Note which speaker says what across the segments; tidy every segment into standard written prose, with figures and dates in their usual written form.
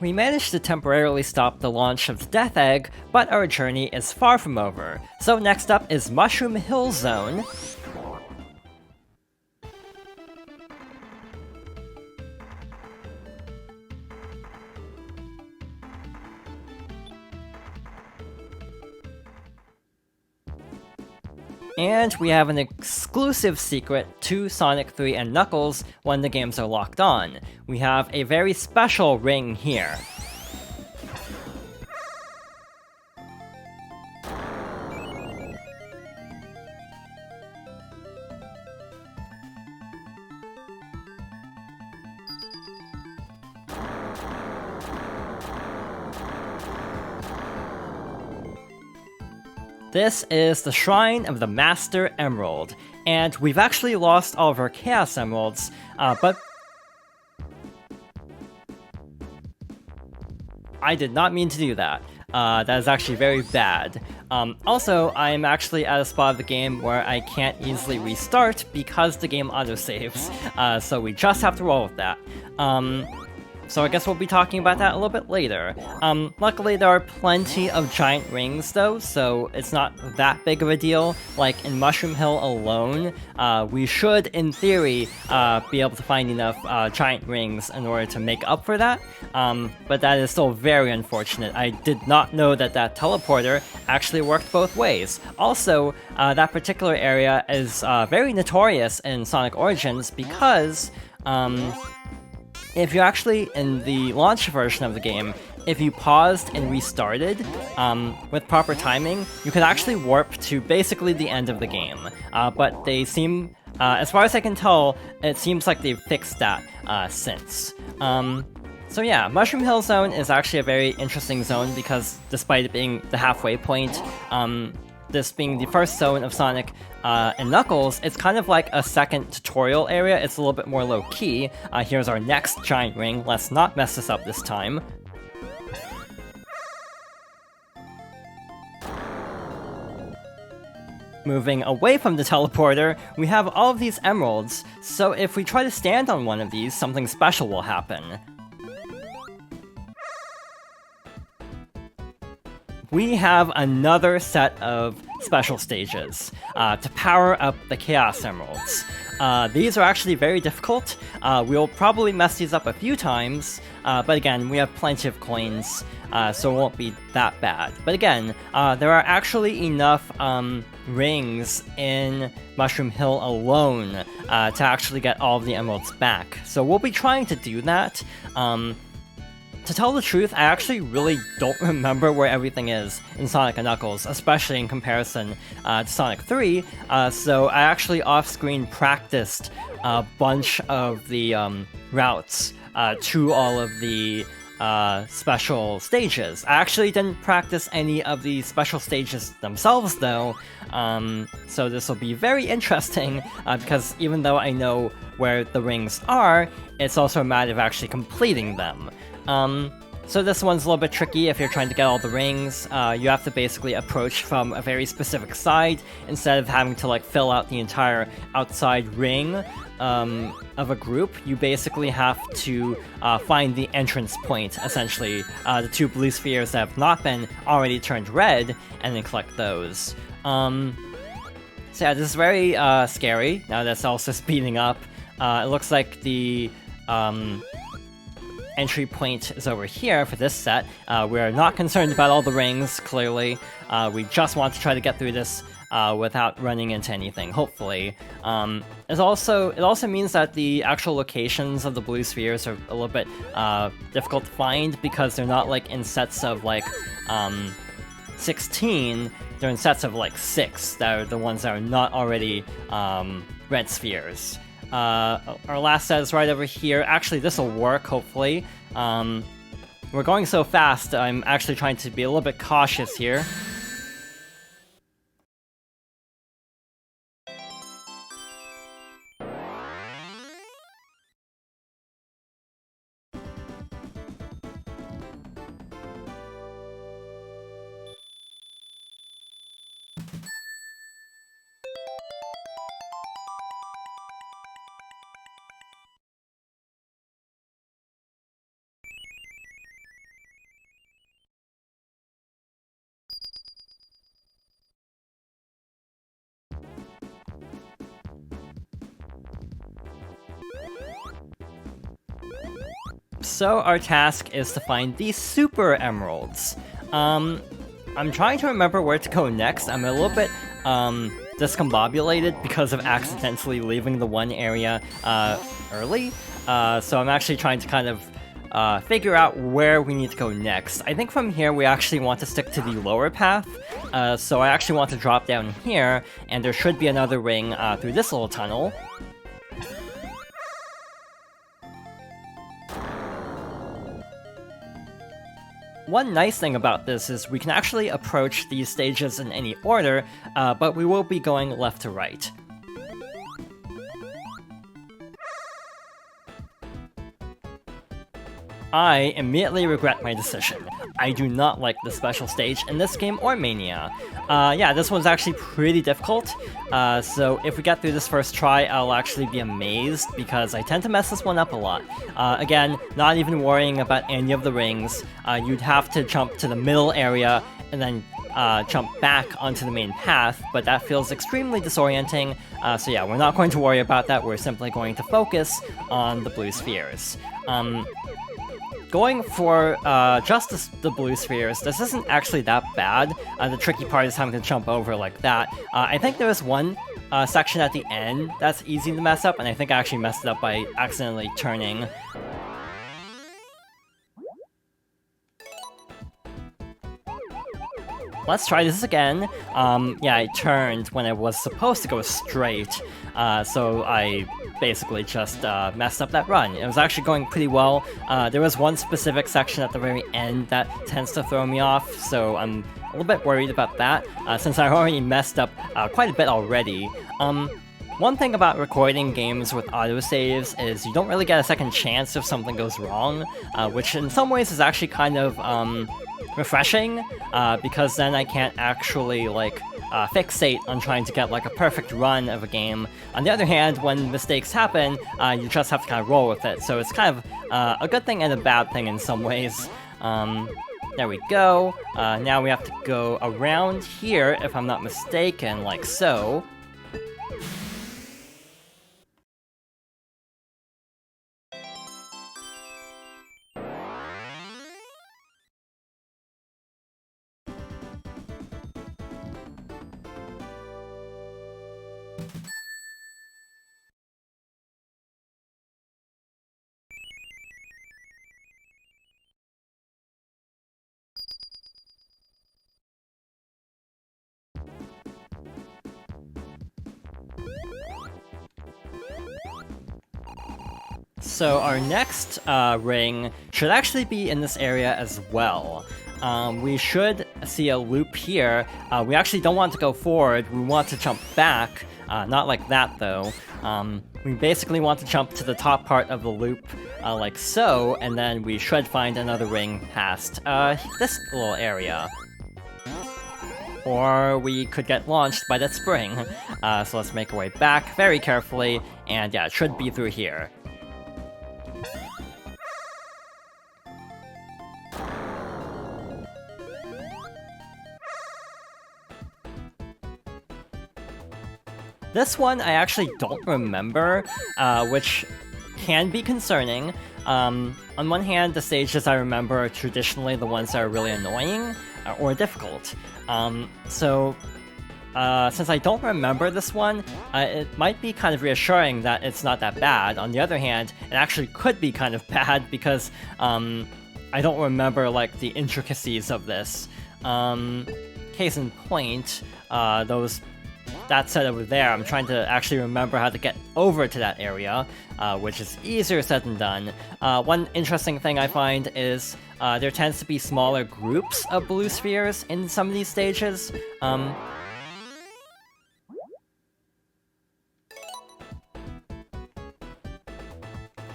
Speaker 1: We managed to temporarily stop the launch of the Death Egg, but our journey is far from over. So next up is Mushroom Hill Zone. And we have an exclusive secret to Sonic 3 and Knuckles when the games are locked on. We have a very special ring here. This is the Shrine of the Master Emerald, and we've actually lost all of our Chaos Emeralds, but I did not mean to do that. That is actually very bad. Also, I'm actually at a spot of the game where I can't easily restart because the game autosaves, so we just have to roll with that. So I guess we'll be talking about that a little bit later. Luckily, there are plenty of giant rings, though, so it's not that big of a deal. Like, in Mushroom Hill alone, we should, in theory, be able to find enough giant rings in order to make up for that, but that is still very unfortunate. I did not know that that teleporter actually worked both ways. Also, that particular area is very notorious in Sonic Origins because, if you actually, in the launch version of the game, if you paused and restarted with proper timing, you could actually warp to basically the end of the game. But they seem, as far as I can tell, it seems like they've fixed that since. So yeah, Mushroom Hill Zone is actually a very interesting zone because despite it being the halfway point, this being the first zone of Sonic and Knuckles, it's kind of like a second tutorial area. It's a little bit more low-key. Here's our next giant ring. Let's not mess this up this time. Moving away from the teleporter, we have all of these emeralds, so if we try to stand on one of these, something special will happen. We have another set of special stages to power up the Chaos Emeralds. These are actually very difficult. We'll probably mess these up a few times, but again, we have plenty of coins, so it won't be that bad. But again, there are actually enough rings in Mushroom Hill alone to actually get all of the emeralds back. So we'll be trying to do that. To tell the truth, I actually really don't remember where everything is in Sonic & Knuckles, especially in comparison to Sonic 3, so I actually off-screen practiced a bunch of the routes to all of the special stages. I actually didn't practice any of the special stages themselves, though, so this will be very interesting, because even though I know where the rings are, it's also a matter of actually completing them. So this one's a little bit tricky if you're trying to get all the rings. You have to basically approach from a very specific side instead of having to like fill out the entire outside ring of a group. You basically have to find the entrance point, essentially, the two blue spheres that have not been already turned red, and then collect those. So yeah, this is very scary. Now that's also speeding up. It looks like the entry point is over here for this set. We're not concerned about all the rings, clearly. We just want to try to get through this without running into anything, hopefully. It also means that the actual locations of the blue spheres are a little bit difficult to find because they're not like in sets of like 16, they're in sets of like 6 that are the ones that are not already red spheres. Our last set is right over here. Actually, this will work, hopefully. We're going so fast, I'm actually trying to be a little bit cautious here. So our task is to find these super emeralds. I'm trying to remember where to go next. I'm a little bit discombobulated because of accidentally leaving the one area early. So I'm actually trying to kind of figure out where we need to go next. I think from here we actually want to stick to the lower path. So I actually want to drop down here, and there should be another ring through this little tunnel. One nice thing about this is we can actually approach these stages in any order, but we will be going left to right. I immediately regret my decision. I do not like the special stage in this game or Mania. Yeah, this one's actually pretty difficult, so if we get through this first try, I'll actually be amazed, because I tend to mess this one up a lot. Again, not even worrying about any of the rings, you'd have to jump to the middle area, and then jump back onto the main path, but that feels extremely disorienting, so yeah, we're not going to worry about that, we're simply going to focus on the blue spheres. Going for just the blue spheres, this isn't actually that bad. The tricky part is having to jump over like that. I think there was one section at the end that's easy to mess up, and I think I actually messed it up by accidentally turning. Let's try this again. Yeah, I turned when I was supposed to go straight, so I basically just messed up that run. It was actually going pretty well. There was one specific section at the very end that tends to throw me off, so I'm a little bit worried about that, since I already messed up quite a bit already. One thing about recording games with autosaves is you don't really get a second chance if something goes wrong, which in some ways is actually kind of refreshing, because then I can't actually, like, fixate on trying to get, like, a perfect run of a game. On the other hand, when mistakes happen, you just have to kind of roll with it, so it's kind of a good thing and a bad thing in some ways. There we go. Now we have to go around here, if I'm not mistaken, like so. So our next ring should actually be in this area as well. We should see a loop here. We actually don't want to go forward, we want to jump back. Not like that though. We basically want to jump to the top part of the loop, like so, and then we should find another ring past this little area. Or we could get launched by that spring. So let's make our way back very carefully, and yeah, it should be through here. This one I actually don't remember, which can be concerning. On one hand, the stages I remember are traditionally the ones that are really annoying or difficult. So since I don't remember this one, it might be kind of reassuring that it's not that bad. On the other hand, it actually could be kind of bad because I don't remember, like, the intricacies of this. Case in point, that set over there, I'm trying to actually remember how to get over to that area, which is easier said than done. One interesting thing I find is there tends to be smaller groups of blue spheres in some of these stages.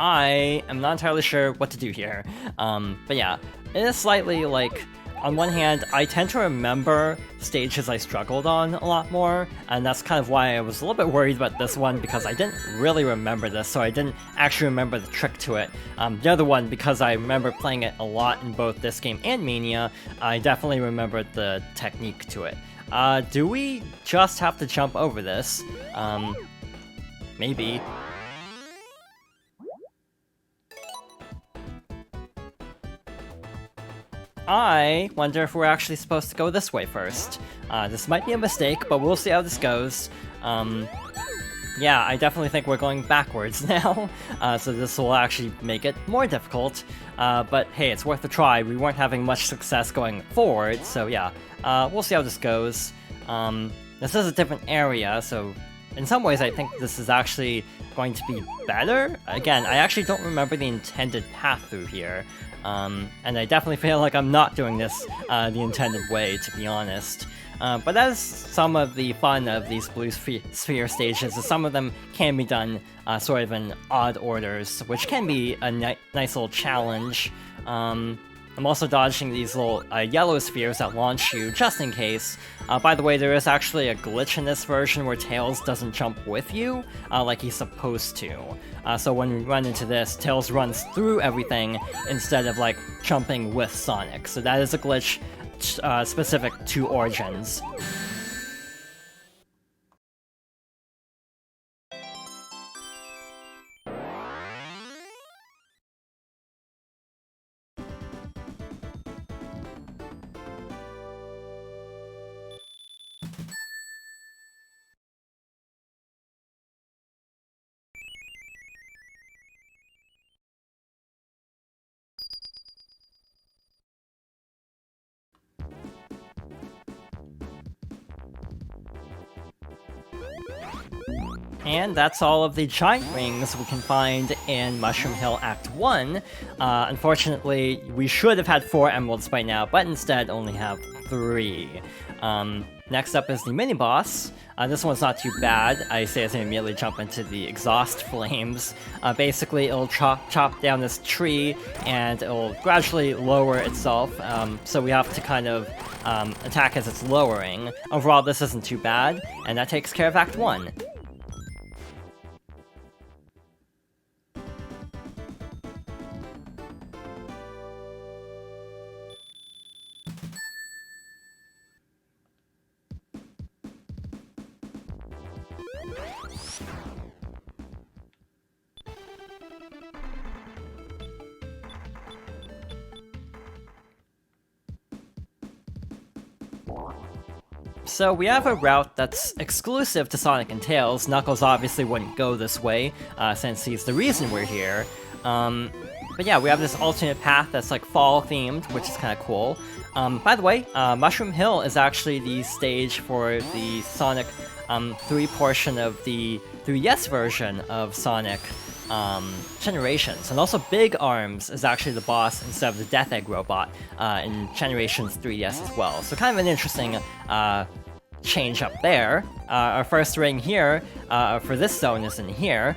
Speaker 1: I am not entirely sure what to do here, but yeah, it is slightly, like, on one hand, I tend to remember stages I struggled on a lot more, and that's kind of why I was a little bit worried about this one, because I didn't really remember this, so I didn't actually remember the trick to it. The other one, because I remember playing it a lot in both this game and Mania, I definitely remembered the technique to it. Do we just have to jump over this? Maybe. I wonder if we're actually supposed to go this way first. This might be a mistake, but we'll see how this goes. Yeah, I definitely think we're going backwards now, so this will actually make it more difficult. But hey, it's worth a try. We weren't having much success going forward, so yeah, we'll see how this goes. This is a different area, so in some ways I think this is actually going to be better. Again, I actually don't remember the intended path through here, and I definitely feel like I'm not doing this the intended way, to be honest. But that is some of the fun of these Blue Sphere stages, is some of them can be done sort of in odd orders, which can be a nice little challenge. I'm also dodging these little yellow spheres that launch you, just in case. By the way, there is actually a glitch in this version where Tails doesn't jump with you, like he's supposed to. So when we run into this, Tails runs through everything instead of, like, jumping with Sonic. So that is a glitch specific to Origins. And that's all of the giant rings we can find in Mushroom Hill Act 1. Unfortunately, we should have had 4 emeralds by now, but instead only have 3. Next up is the mini-boss. This one's not too bad. I say as I immediately jump into the exhaust flames. Basically, it'll chop down this tree, and it'll gradually lower itself, so we have to kind of attack as it's lowering. Overall, this isn't too bad, and that takes care of Act 1. So we have a route that's exclusive to Sonic and Tails. Knuckles obviously wouldn't go this way, since he's the reason we're here. But yeah, we have this alternate path that's like fall themed, which is kind of cool. By the way, Mushroom Hill is actually the stage for the Sonic 3 portion of the 3DS version of Sonic Generations. And also Big Arms is actually the boss instead of the Death Egg robot in Generations 3DS as well. So kind of an interesting change up there. Our first ring here for this zone is in here.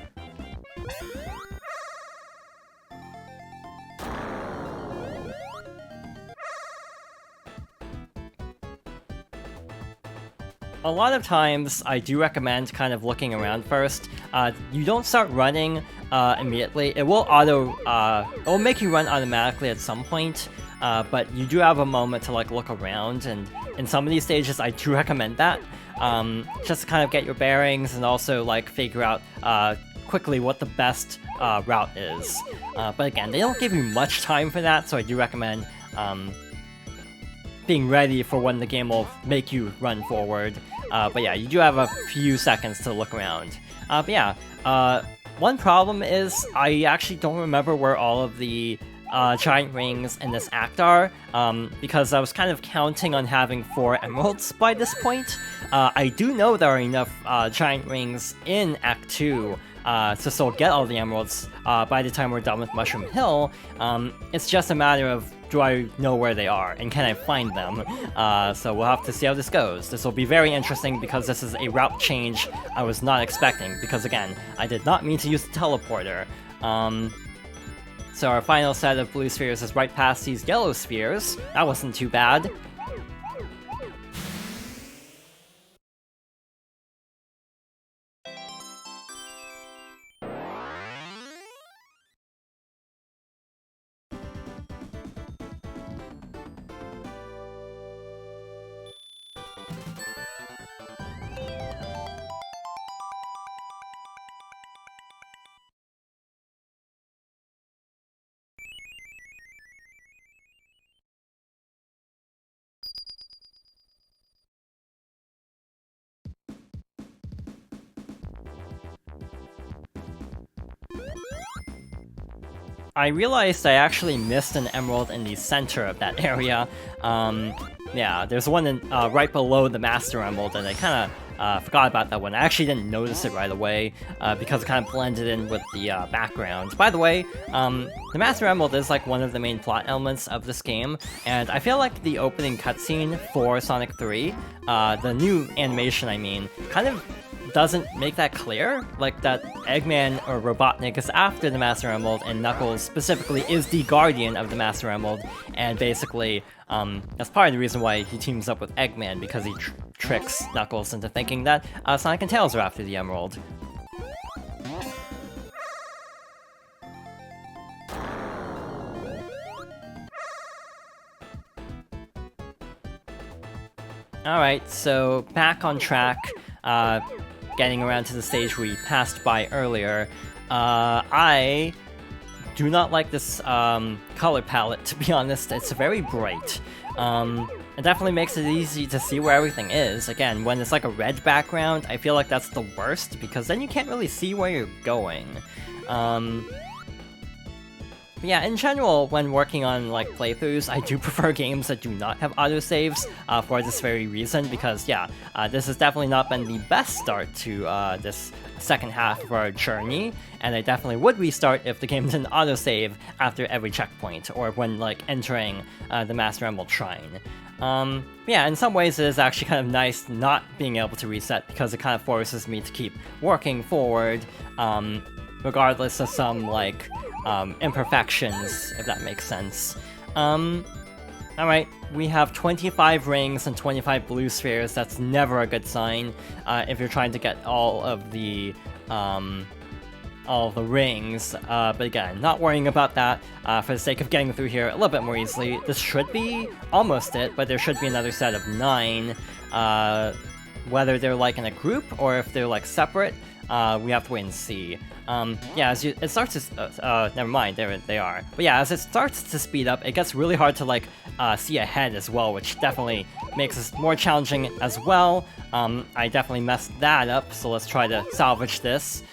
Speaker 1: A lot of times, I do recommend kind of looking around first. You don't start running immediately. It will it will make you run automatically at some point, but you do have a moment to like look around, and in some of these stages, I do recommend that, just to kind of get your bearings and also like figure out quickly what the best route is. But again, they don't give you much time for that, so I do recommend being ready for when the game will make you run forward. But yeah, you do have a few seconds to look around. But yeah, one problem is I actually don't remember where all of the giant rings in this act are, because I was kind of counting on having 4 emeralds by this point. I do know there are enough giant rings in Act 2 to still get all the emeralds by the time we're done with Mushroom Hill. It's just a matter of, do I know where they are, and can I find them? So we'll have to see how this goes. This will be very interesting because this is a route change I was not expecting, because again, I did not mean to use the teleporter. So our final set of blue spheres is right past these yellow spheres. That wasn't too bad. I realized I actually missed an emerald in the center of that area. Yeah, there's one right below the Master Emerald, and I kind of forgot about that one. I actually didn't notice it right away because it kind of blended in with the background. By the way, the Master Emerald is like one of the main plot elements of this game, and I feel like the opening cutscene for Sonic 3, the new animation I mean, kind of doesn't make that clear, like that Eggman or Robotnik is after the Master Emerald and Knuckles specifically is the guardian of the Master Emerald, and basically that's part of the reason why he teams up with Eggman, because he tricks Knuckles into thinking that Sonic and Tails are after the Emerald. Alright, so back on track. Getting around to the stage we passed by earlier. I do not like this color palette, to be honest. It's very bright. It definitely makes it easy to see where everything is. Again, when it's like a red background, I feel like that's the worst, because then you can't really see where you're going. But yeah, in general, when working on like playthroughs, I do prefer games that do not have autosaves for this very reason, because yeah, this has definitely not been the best start to this second half of our journey, and I definitely would restart if the game didn't autosave after every checkpoint, or when like entering the Master Emerald Shrine. Yeah, in some ways it is actually kind of nice not being able to reset, because it kind of forces me to keep working forward, regardless of some like imperfections, if that makes sense. Alright, we have 25 rings and 25 blue spheres. That's never a good sign if you're trying to get all of the rings, but again, not worrying about that for the sake of getting through here a little bit more easily. This should be almost it, but there should be another set of 9. Whether they're like in a group or if they're like separate, we have to wait and see. Yeah, as it starts to, never mind, there they are. But yeah, as it starts to speed up, it gets really hard to like, see ahead as well, which definitely makes this more challenging as well. I definitely messed that up, so let's try to salvage this.